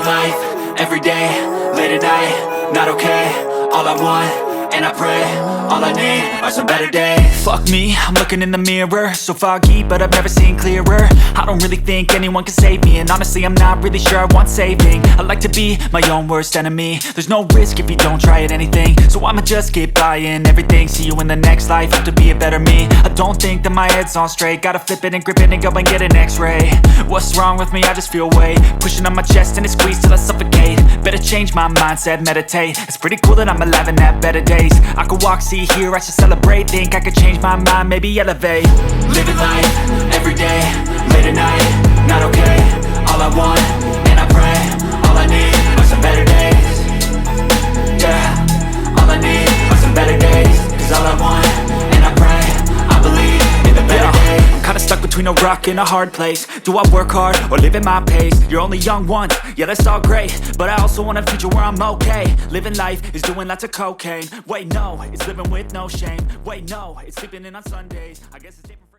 Living life, everyday, late at night, not okay. All I want, and I pray, all I need are some better days. Fuck me, I'm looking in the mirror, so foggy, but I've never seen clearer. I don't really think anyone can save me, and honestly I'm not really sure I want saving. I like to be my own worst enemy. There's no risk if you don't try at anything, so I'ma just keep buying everything. See you in the next life, have to be a better me. I don't think that my head's on straight, gotta flip it and grip it and go and get an x-ray. What's wrong with me? I just feel weight pushing on my chest and it squeezes till I suffocate. Better change my mindset, meditate. It's pretty cool that I'm alive and have better days. I could walk, see, hear, I should celebrate. Think I could change my mind, maybe elevate. Living life, everyday, late at night, not okay. All I want, and I pray, all I need are some better days. Yeah, all I need are some better days. Cause all I want, and I pray, I believe in the better days. I'm kinda stuck between a rock and a hard place. Do I work hard or live at my pace? You're only young once, yeah that's all great, but I also want a future where I'm okay. Living life is doing lots of cocaine. Wait no, it's living with no shame. Wait no, it's sleeping in on Sundays. I guess it's different.